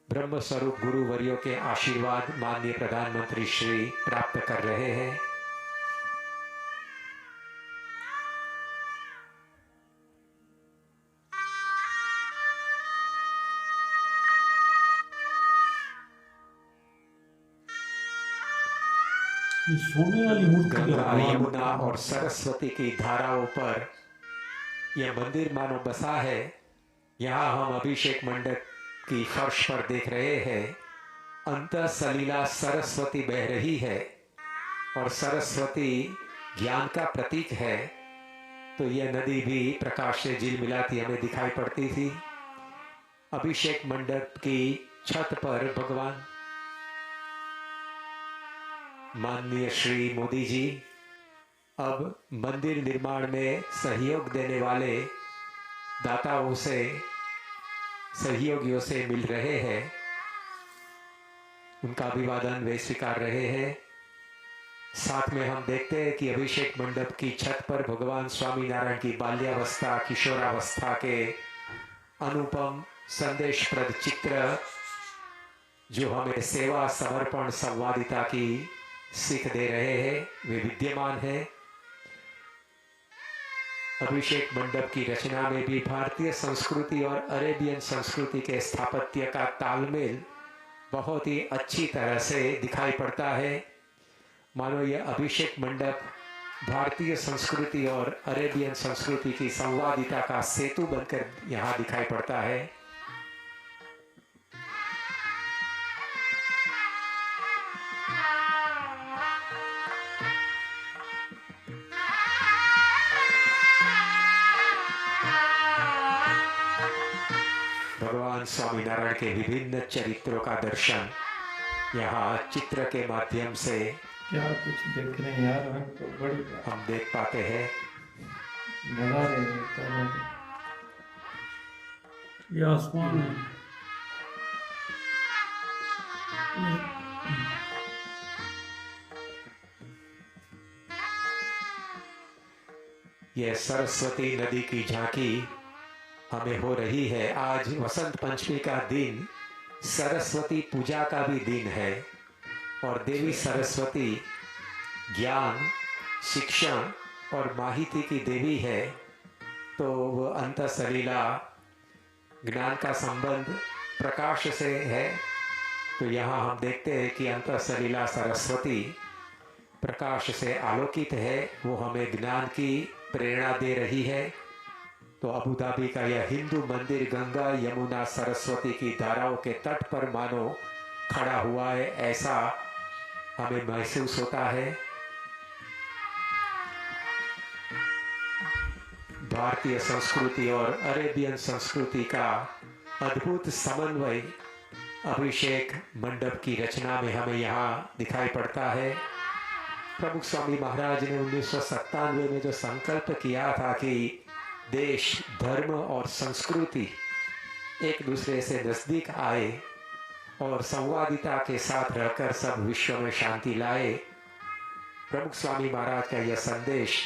ब्रह्म स्वरूप गुरुवर्यों के आशीर्वाद माननीय प्रधानमंत्री श्री प्राप्त कर रहे हैं। सोने वाली मूर्ति गंगा, यमुना और सरस्वती की धाराओं पर यह मंदिर मानो बसा है। यहाँ हम अभिषेक मंडप की फर्श पर देख रहे हैं, अंतः सलीला सरस्वती बह रही है और सरस्वती ज्ञान का प्रतीक है। तो यह नदी भी प्रकाश से झिलमिलाती हमें दिखाई पड़ती थी। अभिषेक मंडप की छत पर भगवान माननीय श्री मोदी जी अब मंदिर निर्माण में सहयोग देने वाले दाताओं से, सहयोगियों से मिल रहे हैं, उनका अभिवादन वे स्वीकार रहे हैं। साथ में हम देखते हैं कि अभिषेक मंडप की छत पर भगवान स्वामीनारायण की बाल्यावस्था, किशोरावस्था के अनुपम संदेशप्रद चित्र जो हमें सेवा, समर्पण, संवादिता की सीख दे रहे हैं, वे विद्यमान है। अभिषेक मंडप की रचना में भी भारतीय संस्कृति और अरेबियन संस्कृति के स्थापत्य का तालमेल बहुत ही अच्छी तरह से दिखाई पड़ता है। मानो यह अभिषेक मंडप भारतीय संस्कृति और अरेबियन संस्कृति की संवादिता का सेतु बनकर यहाँ दिखाई पड़ता है। भगवान स्वामीनारायण के विभिन्न चरित्रों का दर्शन यहाँ चित्र के माध्यम से क्या कुछ देख रहे हैं यार, हम तो बड़ी हम देख पाते हैं। नज़ारे हैं, तो ये आसमान है। यह सरस्वती नदी की झांकी हमें हो रही है। आज वसंत पंचमी का दिन सरस्वती पूजा का भी दिन है और देवी सरस्वती ज्ञान, शिक्षण और माहिती की देवी है। तो वह अंतःसलीला ज्ञान का संबंध प्रकाश से है। तो यहाँ हम देखते हैं कि अंतःसलीला सरस्वती प्रकाश से आलोकित है, वो हमें ज्ञान की प्रेरणा दे रही है। तो अबू धाबी का यह हिंदू मंदिर गंगा, यमुना, सरस्वती की धाराओं के तट पर मानो खड़ा हुआ है, ऐसा हमें महसूस होता है। भारतीय संस्कृति और अरेबियन संस्कृति का अद्भुत समन्वय अभिषेक मंडप की रचना में हमें यहाँ दिखाई पड़ता है। प्रमुख स्वामी महाराज ने 1997 में जो संकल्प किया था कि देश, धर्म और संस्कृति एक दूसरे से नजदीक आए और संवादिता के साथ रहकर सब विश्व में शांति लाए, प्रमुख स्वामी महाराज का यह संदेश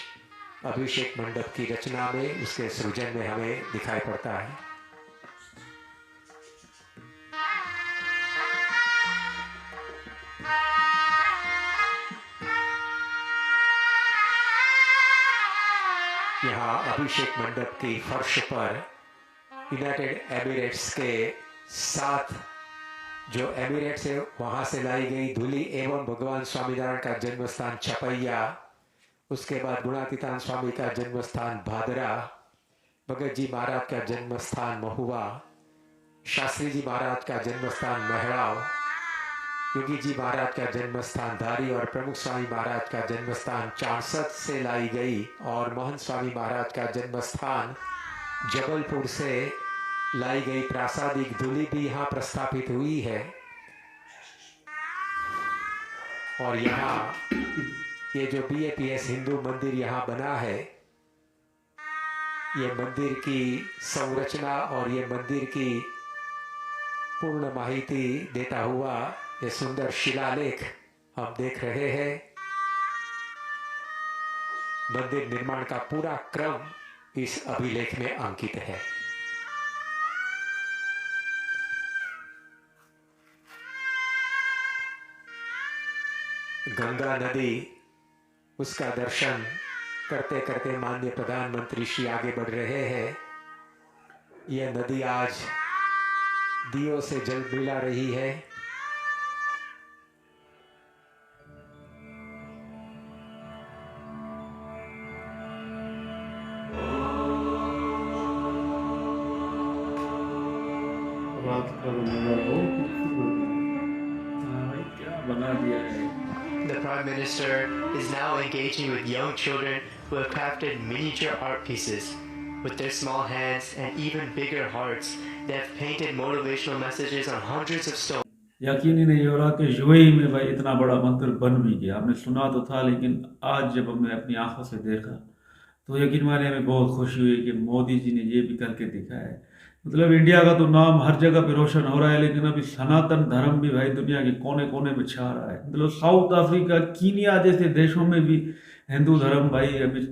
अभिषेक मंडप की रचना में, उसके सृजन में हमें दिखाई पड़ता है। यहाँ अभिषेक मंडप की फर्श पर यूनाइटेड एमिरेट्स के साथ जो एमिरेट्स है वहाँ से लाई गई धूली एवं भगवान स्वामीनारायण का जन्म स्थान छपैया, उसके बाद गुणातीतान स्वामी का जन्म स्थान भादरा, भगत जी महाराज का जन्म स्थान महुआ, शास्त्री जी महाराज का जन्म स्थान महड़ाव, योगी जी महाराज का जन्म स्थान धारी और प्रमुख स्वामी महाराज का जन्म स्थान चारसद से लाई गई और महंत स्वामी महाराज का जन्म स्थान जबलपुर से लाई गई प्रासादिक धूली भी यहाँ प्रस्थापित हुई है। और यहाँ ये जो BAPS हिंदू मंदिर यहाँ बना है, ये मंदिर की संरचना और ये मंदिर की पूर्ण माहिती देता हुआ ये सुंदर शिलालेख हम देख रहे हैं। मंदिर निर्माण का पूरा क्रम इस अभिलेख में अंकित है। गंगा नदी, उसका दर्शन करते करते माननीय प्रधानमंत्री श्री आगे बढ़ रहे हैं। यह नदी आज दियों से जल मिला रही है। रात का नज़ारा बहुत खूबसूरत है। हाँ भाई, क्या बना दिया है। The Prime Minister is now engaging with young children who have crafted miniature art pieces. With their small hands and even bigger hearts, they have painted motivational messages on hundreds of stones. यकीन ही नहीं हो रहा कि UAE में भाई इतना बड़ा मंदिर बन भी गया। हमने सुना तो था, लेकिन आज जब हमने अपनी आंखों से देखा तो यकीन माने हमें बहुत खुशी हुई कि मोदी जी ने ये भी करके दिखाया है। मतलब इंडिया का तो नाम हर जगह पे रोशन हो रहा है, लेकिन अभी सनातन धर्म भी भाई दुनिया के कोने कोने में छा रहा है। मतलब साउथ अफ्रीका, कीनिया जैसे देशों में भी हिंदू धर्म भाई अभी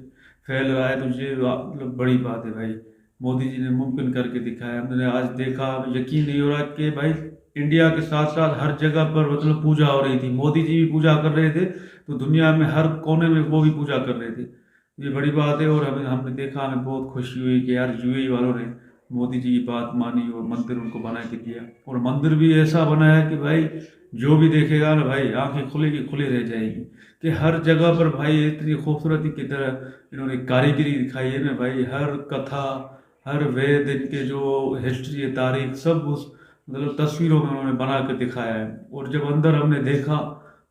फैल रहा है। तो ये मतलब बड़ी बात है भाई, मोदी जी ने मुमकिन करके दिखाया। हमने आज देखा, यकीन नहीं हो रहा कि भाई इंडिया के साथ साथ हर जगह पर मतलब पूजा हो रही थी। मोदी जी भी पूजा कर रहे थे तो दुनिया में हर कोने में वो भी पूजा कर रहे थे। ये बड़ी बात है। और हमने देखा, हमें बहुत खुशी हुई कि यार यूएई वालों ने मोदी जी की बात मानी और मंदिर उनको बना के दिया। और मंदिर भी ऐसा बना है कि भाई जो भी देखेगा ना भाई आंखें खुली की खुली रह जाएगी कि हर जगह पर भाई इतनी खूबसूरती की तरह इन्होंने कारीगरी दिखाई है ना भाई। हर कथा, हर वेद, इनके जो हिस्ट्री, तारीख, सब उस मतलब तस्वीरों में उन्होंने बना के दिखाया है। और जब अंदर हमने देखा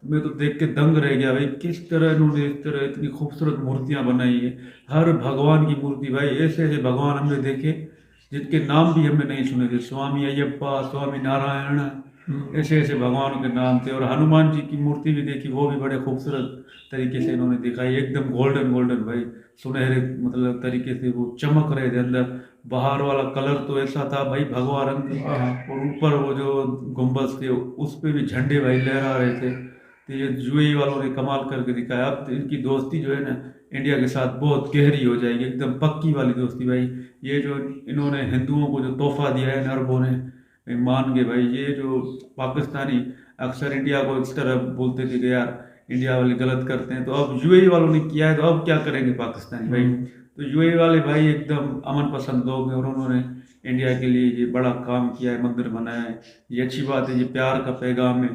तो मैं तो देख के दंग रह गया भाई, किस तरह इन्होंने इस तरह इतनी खूबसूरत मूर्तियाँ बनाई है। हर भगवान की मूर्ति भाई, ऐसे ऐसे भगवान हमने देखे जिनके नाम भी हमने नहीं सुने थे, स्वामी अयप्पा, स्वामी नारायण, ऐसे ऐसे भगवानों के नाम थे। और हनुमान जी की मूर्ति भी देखी, वो भी बड़े खूबसूरत तरीके से इन्होंने दिखाई, एकदम गोल्डन गोल्डन भाई, सुनहरे मतलब तरीके से वो चमक रहे थे। अंदर बाहर वाला कलर तो ऐसा था भाई भगवा रंग, और ऊपर वो जो गुम्बद थे उस पे भी झंडे भाई लहरा रहे थे। तो ये यूएई वालों ने कमाल करके दिखाया। अब तो इनकी दोस्ती जो है ना इंडिया के साथ बहुत गहरी हो जाएगी, एकदम पक्की वाली दोस्ती भाई। ये जो इन्होंने हिंदुओं को जो तोहफा दिया है न अरबों ने, मान के भाई, ये जो पाकिस्तानी अक्सर इंडिया को इस तरह बोलते थे कि यार इंडिया वाले गलत करते हैं, तो अब यूएई वालों ने किया है तो अब क्या करेंगे पाकिस्तानी भाई। तो यूएई वाले भाई एकदम अमन पसंद लोग हैं, और उन्होंने इंडिया के लिए ये बड़ा काम किया है, मंदिर बनाया है। ये अच्छी बात है, ये प्यार का पैगाम है,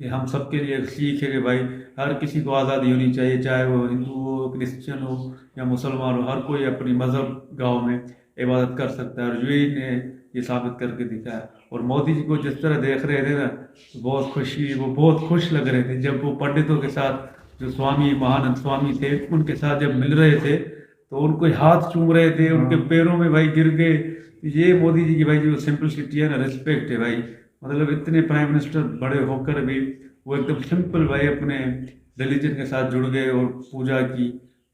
ये हम सबके लिए एक सीख है कि भाई हर किसी को आज़ादी होनी चाहिए, चाहे वो हिंदू हो, क्रिश्चियन हो या मुसलमान हो, हर कोई अपनी मज़हब गांव में इबादत कर सकता है। और यूएई ने ये साबित करके दिखाया। और मोदी जी को जिस तरह देख रहे थे ना, तो बहुत खुशी, वो बहुत खुश लग रहे थे जब वो पंडितों के साथ, जो स्वामी महानंद स्वामी थे उनके साथ जब मिल रहे थे, तो उनको हाथ चूम रहे थे, उनके पैरों में भाई गिर गए। ये मोदी जी की भाई जो सिंपलिसिटी है ना, रिस्पेक्ट है भाई। मतलब इतने प्राइम मिनिस्टर बड़े होकर भी वो एकदम सिंपल भाई अपने रिलीजन के साथ जुड़ गए और पूजा की।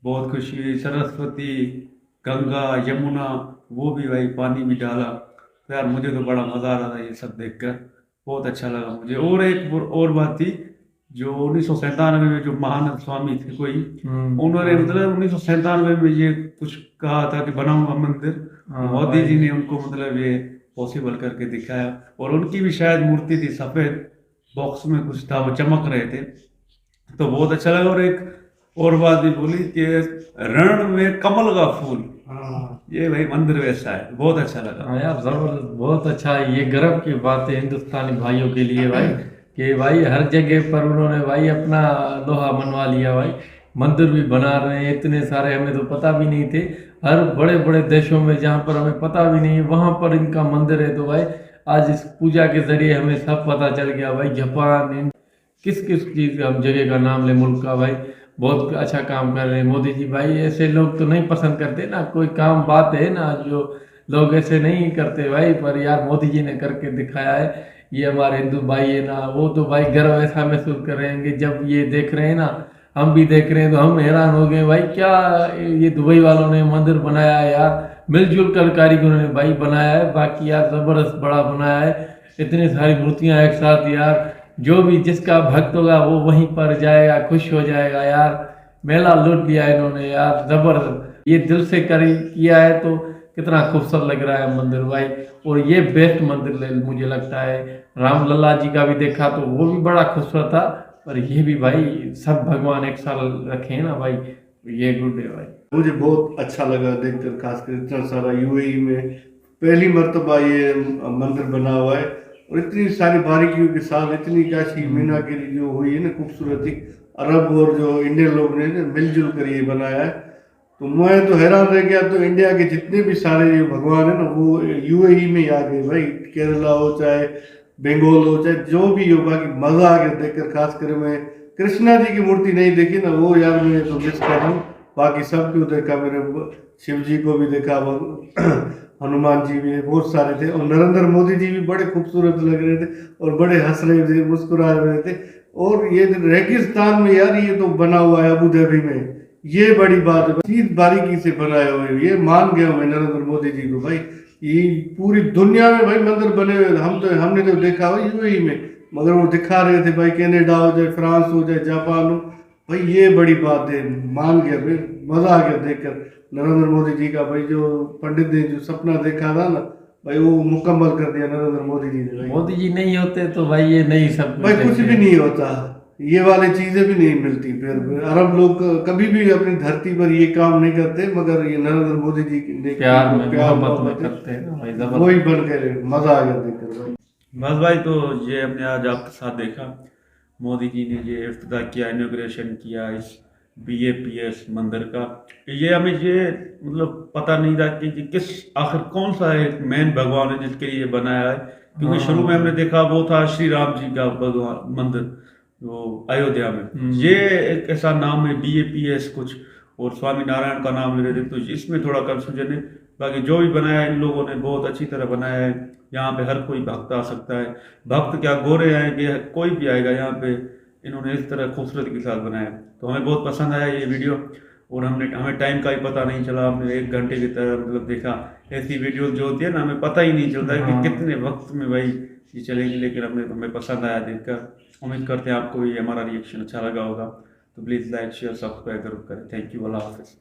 बहुत खुशी हुई। सरस्वती, गंगा, यमुना, वो भी भाई पानी भी डाला। तो यार मुझे तो बड़ा मज़ा आ रहा था ये सब देखकर, बहुत अच्छा लगा मुझे। और एक और बात थी, जो 1997 में जो महानंद स्वामी थे कोई, उन्होंने मतलब 1997 में ये कुछ कहा था कि बनाऊंगा मंदिर। मोदी जी ने उनको मतलब ये पॉसिबल करके दिखाया। और उनकी भी शायद मूर्ति थी, सफ़ेद बॉक्स में कुछ था, वो चमक रहे थे, तो बहुत अच्छा लगा। और एक और बात भी बोली कि रण में कमल का फूल, ये भाई मंदिर वैसा है, बहुत अच्छा लगा। हाँ यार जबरदस्त, बहुत अच्छा है। ये गर्व की बात है हिंदुस्तानी भाइयों के लिए भाई, कि भाई हर जगह पर उन्होंने भाई अपना लोहा मनवा लिया भाई। मंदिर भी बना रहे हैं इतने सारे, हमें तो पता भी नहीं थे। हर बड़े बड़े देशों में जहाँ पर हमें पता भी नहीं है वहाँ पर इनका मंदिर है। तो भाई आज इस पूजा के जरिए हमें सब पता चल गया भाई। जापान, किस किस चीज़ हम जगह का नाम ले, मुल्क का भाई, बहुत अच्छा काम कर रहे हैं मोदी जी भाई। ऐसे लोग तो नहीं पसंद करते ना, कोई काम बात है ना जो लोग ऐसे नहीं करते भाई, पर यार मोदी जी ने करके दिखाया है। ये हमारे हिंदू भाई है ना, वो तो भाई गर्व ऐसा महसूस कर रहे हैं कि जब ये देख रहे हैं ना, हम भी देख रहे हैं, तो हम हैरान हो गए भाई, क्या ये दुबई वालों ने मंदिर बनाया है यार, मिलजुल कर कारीगरों ने भाई बनाया है। बाकी यार ज़बरदस्त बड़ा बनाया है, इतनी सारी मूर्तियाँ एक साथ यार। जो भी जिसका भक्त होगा वो वहीं पर जाएगा, खुश हो जाएगा यार। मेला लूट लिया इन्होंने यार, जबरदस्त। ये दिल से किया है तो कितना खूबसूरत लग रहा है मंदिर भाई। और ये बेस्ट मंदिर मुझे लगता है। राम लल्ला जी का भी देखा तो वो भी बड़ा खूबसूरत था, पर ये भी भाई सब भगवान एक साल रखे हैं ना भाई, ये गुड है भाई। मुझे बहुत अच्छा लगा देखकर, खासकर इतना सारा यूएई में पहली मर्तबा ये मंदिर बना हुआ है, और इतनी सारी बारीकियों के साथ, इतनी काशी मीनाकारी जो हुई है ना खूबसूरती, अरब और जो इंडियन लोग ने मिलजुल कर ये बनाया है। तो मैं तो हैरान रह गया। तो इंडिया के जितने भी सारे जो भगवान है ना, वो यूएई में ही आ गए भाई। केरला हो, चाहे बंगाल हो, चाहे जो भी हो, बाकी मज़ा आ गया देखकर। खासकर मैं कृष्णा जी की मूर्ति नहीं देखी ना, वो यार मैं तो मिस कर रहा हूँ। बाकी सब को देखा मैंने, शिव जी को भी देखा, हनुमान जी भी बहुत सारे थे, और नरेंद्र मोदी जी भी बड़े खूबसूरत लग रहे थे और बड़े हंस रहे थे, मुस्कुरा रहे थे। और ये रेगिस्तान में यार ये तो बना हुआ है अबू धाबी में, ये बड़ी बात है। चीज बारीकी से बनाए हुए, ये मान गया मैं नरेंद्र मोदी जी को भाई। ये पूरी दुनिया में भाई मंदिर बने हुए, हमने तो देखा हुआ यूएई में, मगर वो दिखा रहे थे भाई कनाडा हो, चाहे फ्रांस हो, चाहे जापान हो भाई। ये बड़ी बात है, मान गया भाई, मजा आ गया देखकर नरेंद्र मोदी जी का भाई। जो पंडित ने जो सपना देखा था ना भाई, वो मुकम्मल कर दिया नरेंद्र मोदी जी ने। मोदी जी नहीं होते तो भाई ये नहीं सब भाई कुछ भी नहीं होता, ये वाली चीजें भी नहीं मिलती। फिर अरब लोग कभी भी अपनी धरती पर ये काम नहीं करते, मगर ये नरेंद्र मोदी जी ने प्यार में मोहब्बत में करते हैं भाई, जबरदस्त। वही बन गए, मजा आ गया देखकर भाई। बस भाई, तो ये हमने आज आपके साथ देखा, मोदी जी ने ये इफ्तिताह किया, इनॉग्रेशन किया इस BAPS मंदिर का। ये हमें ये मतलब पता नहीं था कि किस आखिर कौन सा एक मेन भगवान है जिसके लिए बनाया है, क्योंकि शुरू में हमने देखा वो था श्री राम जी का भगवान मंदिर जो अयोध्या में। ये एक ऐसा नाम है BAPS कुछ, और स्वामी नारायण का नाम ले रहे थे, तो इसमें थोड़ा कंफ्यूजन है। बाकी जो भी बनाया है इन लोगों ने बहुत अच्छी तरह बनाया है। यहाँ पे हर कोई भक्त आ सकता है, भक्त क्या गोरे आएंगे, कोई भी आएगा यहाँ पे। इन्होंने इस तरह खूबसूरती के साथ बनाया, तो हमें बहुत पसंद आया ये वीडियो। और हमें टाइम का ही पता नहीं चला, हमने 1 घंटे की तरह मतलब देखा। ऐसी वीडियो जो होती है ना, हमें पता ही नहीं चलता है कि कितने वक्त में भाई ये चलेगी, लेकिन हमें पसंद आया देखकर। उम्मीद करते हैं आपको ये हमारा रिएक्शन अच्छा लगा होगा। तो प्लीज़ लाइक शेयर सब्सक्राइब जरूर करें। थैंक यू, अल्लाह हाफिज़।